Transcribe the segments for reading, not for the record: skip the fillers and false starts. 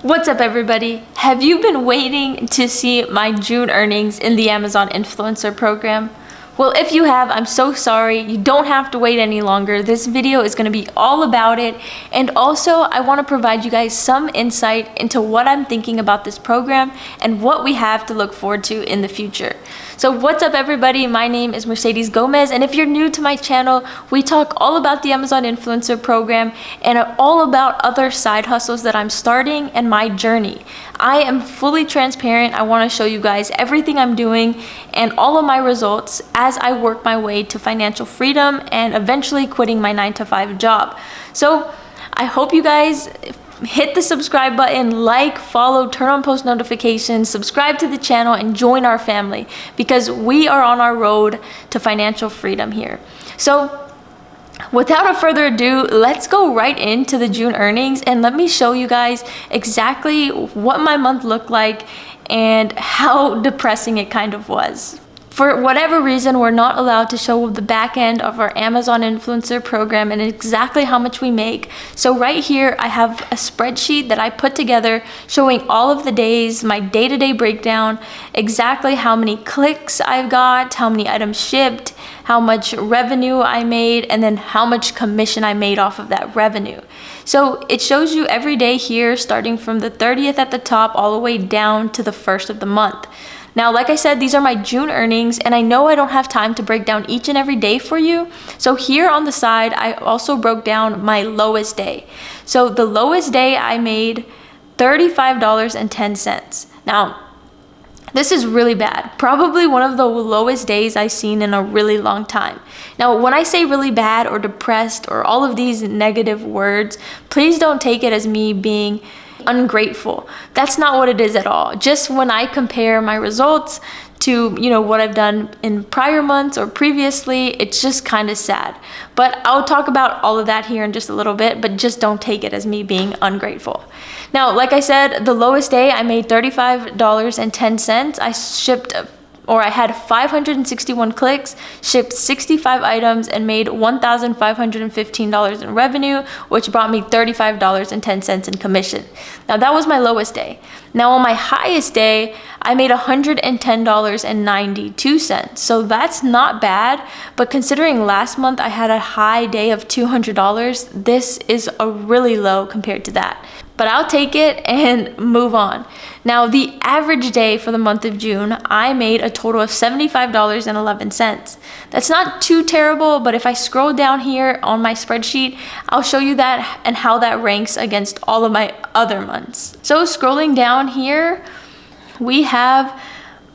What's up, everybody? Have you been waiting to see my June earnings in the Amazon Influencer Program? Well, if you have, I'm so sorry. You don't have to wait any longer. This video is going to be all about it. And also, I want to provide you guys some insight into what I'm thinking about this program and what we have to look forward to in the future. So what's up, everybody? My name is Mercedes Gomez, and if you're new to my channel, we talk all about the Amazon Influencer Program and all about other side hustles that I'm starting and my journey. I am fully transparent. I want to show you guys everything I'm doing and all of my results as I work my way to financial freedom and eventually quitting my 9-to-5 job. So I hope you guys hit the subscribe button, like, follow, turn on post notifications, subscribe to the channel, and join our family because we are on our road to financial freedom here. So without further ado, let's go right into the June earnings and let me show you guys exactly what my month looked like and how depressing it kind of was. For whatever reason, we're not allowed to show the back end of our Amazon Influencer Program and exactly how much we make. So right here, I have a spreadsheet that I put together showing all of the days, my day-to-day breakdown, exactly how many clicks I've got, how many items shipped, how much revenue I made, and then how much commission I made off of that revenue. So it shows you every day here, starting from the 30th at the top all the way down to the 1st of the month. Now, like I said, these are my June earnings, and I know I don't have time to break down each and every day for you. So here on the side, I also broke down my lowest day. So the lowest day I made $35.10. Now, this is really bad. Probably one of the lowest days I've seen in a really long time. Now, when I say really bad or depressed or all of these negative words, please don't take it as me being ungrateful. That's not what it is at all. Just when I compare my results to, what I've done in prior months or previously, it's just kind of sad. But I'll talk about all of that here in just a little bit, but just don't take it as me being ungrateful. Now, like I said, the lowest day I made $35.10. I had 561 clicks, shipped 65 items, and made $1,515 in revenue, which brought me $35.10 in commission. Now, that was my lowest day. Now, on my highest day, I made $110.92. So that's not bad, but considering last month I had a high day of $200, this is a really low compared to that. But I'll take it and move on. Now, the average day for the month of June, I made a total of $75.11. That's not too terrible, but if I scroll down here on my spreadsheet, I'll show you that and how that ranks against all of my other months. So scrolling down here, we have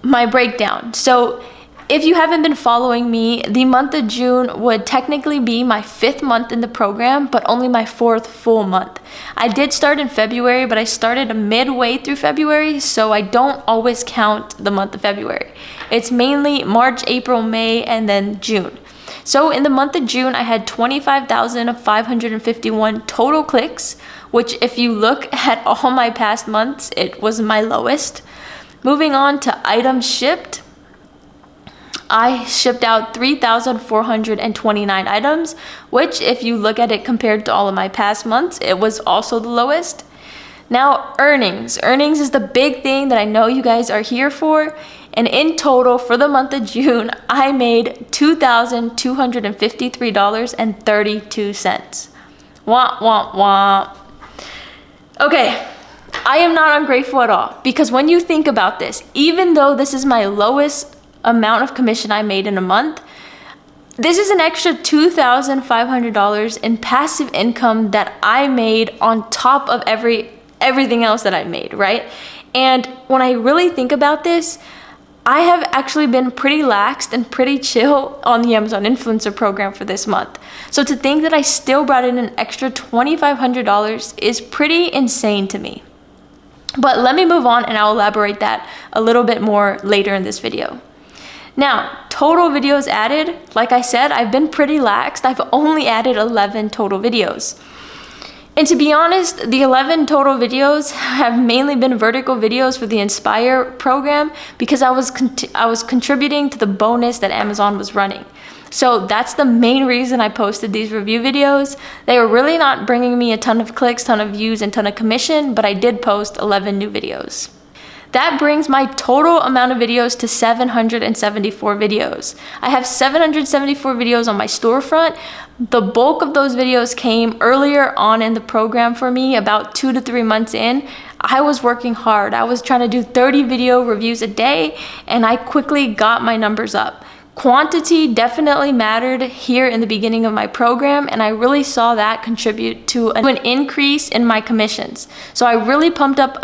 my breakdown. So if you haven't been following me, the month of June would technically be my 5th month in the program, but only my 4th full month. I did start in February, but I started midway through February, so I don't always count the month of February. It's mainly March, April, May, and then June. So in the month of June, I had 25,551 total clicks, which if you look at all my past months, it was my lowest. Moving on to items shipped, I shipped out 3,429 items, which if you look at it compared to all of my past months, it was also the lowest. Now, earnings. Earnings is the big thing that I know you guys are here for. And in total, for the month of June, I made $2,253.32. Wah, wah, wah. Okay, I am not ungrateful at all, because when you think about this, even though this is my lowest amount of commission I made in a month, this is an extra $2,500 in passive income that I made on top of everything else that I made, right? And when I really think about this, I have actually been pretty laxed and pretty chill on the Amazon Influencer Program for this month. So to think that I still brought in an extra $2,500 is pretty insane to me. But let me move on and I'll elaborate that a little bit more later in this video. Now, total videos added, like I said, I've been pretty laxed. I've only added 11 total videos. And to be honest, the 11 total videos have mainly been vertical videos for the Inspire program because I was contributing to the bonus that Amazon was running. So that's the main reason I posted these review videos. They were really not bringing me a ton of clicks, ton of views, and ton of commission, but I did post 11 new videos. That brings my total amount of videos to 774 videos. I have 774 videos on my storefront. The bulk of those videos came earlier on in the program for me, about 2 to 3 months in. I was working hard. I was trying to do 30 video reviews a day, and I quickly got my numbers up. Quantity definitely mattered here in the beginning of my program, and I really saw that contribute to an increase in my commissions. So I really pumped out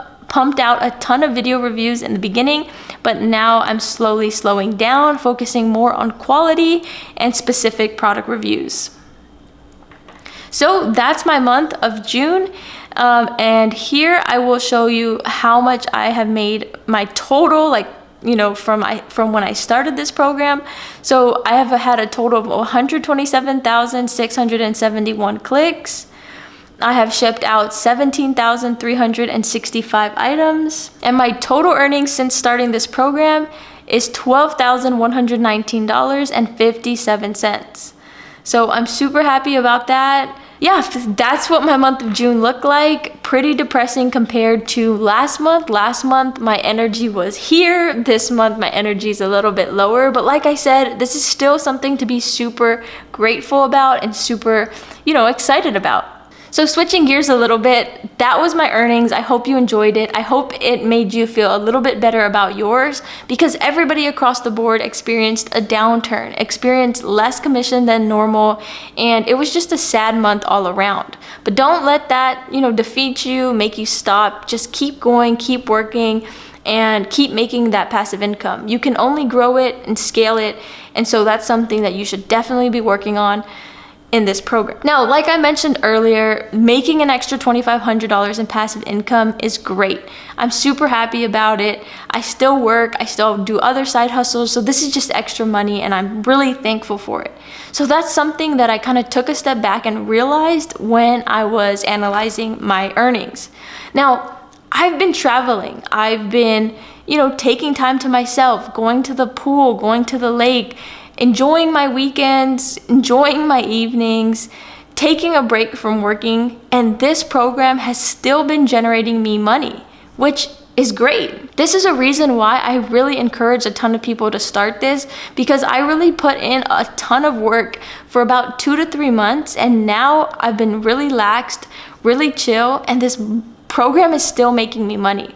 a ton of video reviews in the beginning, but now I'm slowly slowing down, focusing more on quality and specific product reviews. So that's my month of June. And here I will show you how much I have made, my total, from when I started this program. So I have had a total of 127,671 clicks. I have shipped out 17,365 items, and my total earnings since starting this program is $12,119.57. So I'm super happy about that. Yeah, that's what my month of June looked like. Pretty depressing compared to last month. Last month, my energy was here. This month, my energy is a little bit lower. But like I said, this is still something to be super grateful about and super, excited about. So switching gears a little bit, that was my earnings. I hope you enjoyed it. I hope it made you feel a little bit better about yours, because everybody across the board experienced a downturn, experienced less commission than normal, and it was just a sad month all around. But don't let that, defeat you, make you stop. Just keep going, keep working, and keep making that passive income. You can only grow it and scale it, and so that's something that you should definitely be working on in this program. Now, like I mentioned earlier, making an extra $2,500 in passive income is great. I'm super happy about it. I still work, I still do other side hustles, so this is just extra money, and I'm really thankful for it. So that's something that I kind of took a step back and realized when I was analyzing my earnings. Now, I've been traveling. I've been, taking time to myself, going to the pool, going to the lake, enjoying my weekends, enjoying my evenings, taking a break from working, and this program has still been generating me money, which is great. This is a reason why I really encourage a ton of people to start this, because I really put in a ton of work for about 2 to 3 months, and now I've been really laxed, really chill, and this program is still making me money.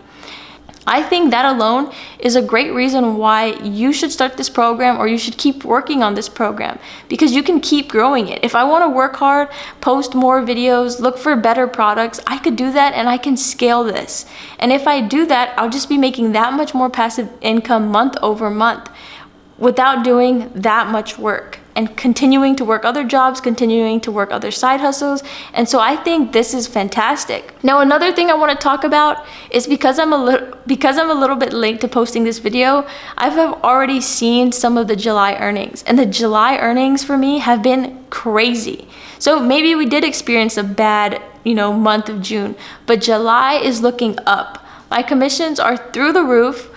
I think that alone is a great reason why you should start this program, or you should keep working on this program, because you can keep growing it. If I want to work hard, post more videos, look for better products, I could do that, and I can scale this. And if I do that, I'll just be making that much more passive income month over month without doing that much work, and continuing to work other jobs, continuing to work other side hustles. And so I think this is fantastic. Now, another thing I want to talk about is because I'm a little bit late to posting this video, I've already seen some of the July earnings, and the July earnings for me have been crazy. So maybe we did experience a bad, month of June, but July is looking up. My commissions are through the roof.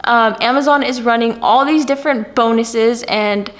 Amazon is running all these different bonuses, and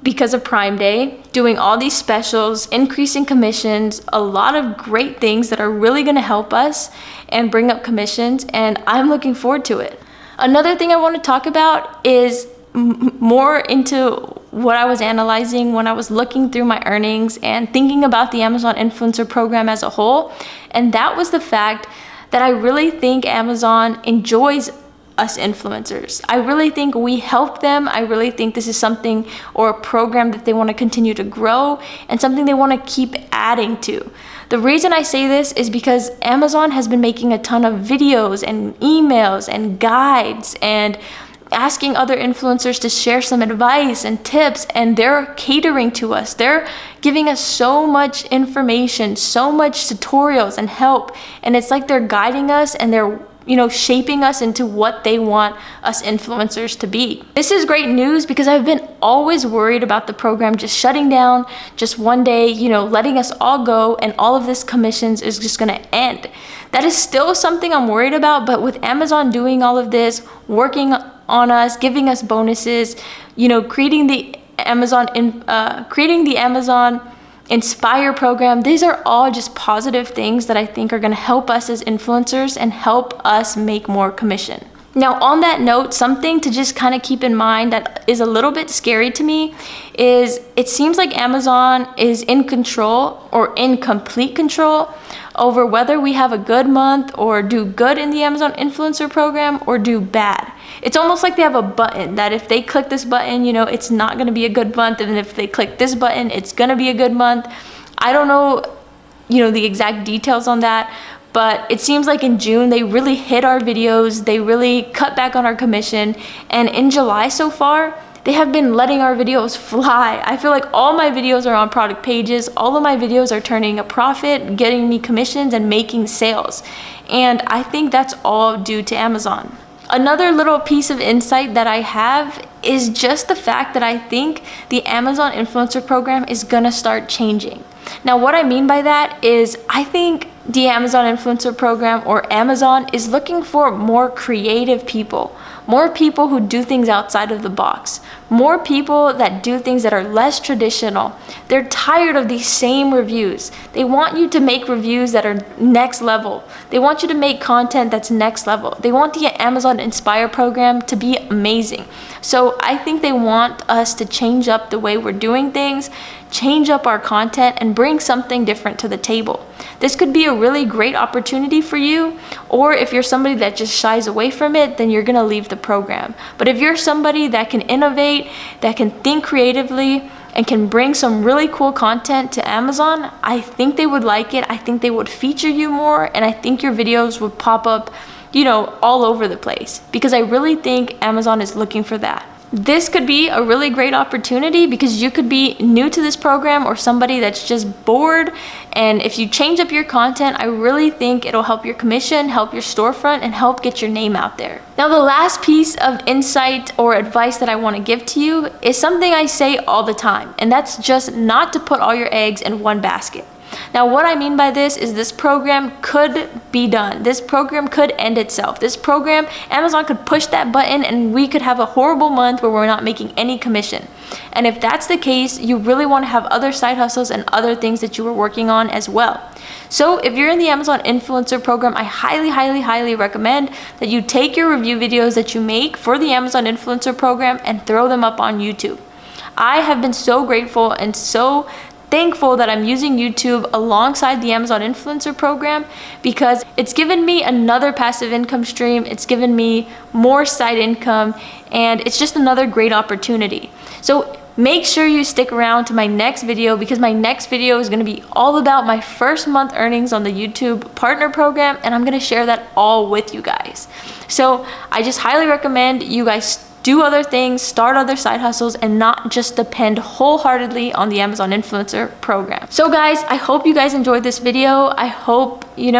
because of Prime Day, doing all these specials, increasing commissions, a lot of great things that are really gonna help us and bring up commissions, and I'm looking forward to it. Another thing I want to talk about is more into what I was analyzing when I was looking through my earnings and thinking about the Amazon Influencer Program as a whole, and that was the fact that I really think Amazon enjoys us influencers. I really think we help them. I really think this is something, or a program, that they want to continue to grow and something they want to keep adding to. The reason I say this is because Amazon has been making a ton of videos and emails and guides and asking other influencers to share some advice and tips, and they're catering to us. They're giving us so much information, so much tutorials and help, and it's like they're guiding us, and they're shaping us into what they want us influencers to be. This is great news, because I've been always worried about the program just shutting down, just one day, letting us all go, and all of this commissions is just gonna end. That is still something I'm worried about, but with Amazon doing all of this, working on us, giving us bonuses, creating the creating the Amazon Inspire program. These are all just positive things that I think are going to help us as influencers and help us make more commission. Now, on that note, something to just kind of keep in mind that is a little bit scary to me is it seems like Amazon is in control or in complete control over whether we have a good month or do good in the Amazon influencer program or do bad. It's almost like they have a button that if they click this button, it's not going to be a good month. And if they click this button, it's going to be a good month. I don't know, the exact details on that. But it seems like in June, they really hit our videos. They really cut back on our commission. And in July so far, they have been letting our videos fly. I feel like all my videos are on product pages. All of my videos are turning a profit, getting me commissions, and making sales. And I think that's all due to Amazon. Another little piece of insight that I have is just the fact that I think the Amazon influencer program is gonna start changing. Now, what I mean by that is I think the Amazon influencer program, or Amazon, is looking for more creative people, more people who do things outside of the box, more people that do things that are less traditional. They're tired of these same reviews. They want you to make reviews that are next level. They want you to make content that's next level. They want the Amazon Inspire program to be amazing. So I think they want us to change up the way we're doing things, change up our content, and bring something different to the table. This could be a really great opportunity for you, or if you're somebody that just shies away from it, then you're gonna leave the program. But if you're somebody that can innovate, that can think creatively, and can bring some really cool content to Amazon, I think they would like it. I think they would feature you more, and I think your videos would pop up, all over the place, because I really think Amazon is looking for that. This could be a really great opportunity because you could be new to this program or somebody that's just bored. And if you change up your content, I really think it'll help your commission, help your storefront, and help get your name out there. Now, the last piece of insight or advice that I want to give to you is something I say all the time, and that's just not to put all your eggs in one basket. Now, what I mean by this is this program could be done. This program could end itself. This program, Amazon could push that button and we could have a horrible month where we're not making any commission. And if that's the case, you really want to have other side hustles and other things that you are working on as well. So if you're in the Amazon influencer program, I highly, highly, highly recommend that you take your review videos that you make for the Amazon influencer program and throw them up on YouTube. I have been so grateful and so thankful that I'm using YouTube alongside the Amazon influencer program because it's given me another passive income stream. It's given me more side income, and it's just another great opportunity. So make sure you stick around to my next video because my next video is going to be all about my first month earnings on the YouTube partner program, and I'm going to share that all with you guys. So I just highly recommend you guys do other things, start other side hustles, and not just depend wholeheartedly on the Amazon influencer program. So guys, I hope you guys enjoyed this video. I hope you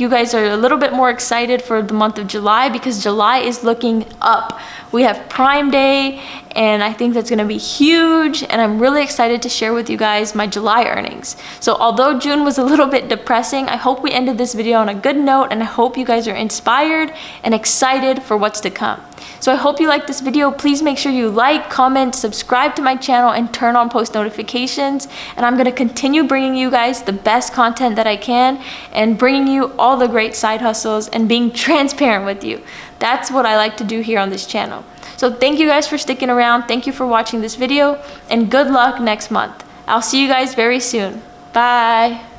guys are a little bit more excited for the month of July because July is looking up. We have Prime Day, and I think that's gonna be huge, and I'm really excited to share with you guys my July earnings. So although June was a little bit depressing, I hope we ended this video on a good note, and I hope you guys are inspired and excited for what's to come. So I hope you liked this video. Please make sure you like, comment, subscribe to my channel, and turn on post notifications. And I'm gonna continue bringing you guys the best content that I can and bringing you all the great side hustles and being transparent with you. That's what I like to do here on this channel. So thank you guys for sticking around. Thank you for watching this video, and good luck next month. I'll see you guys very soon. Bye.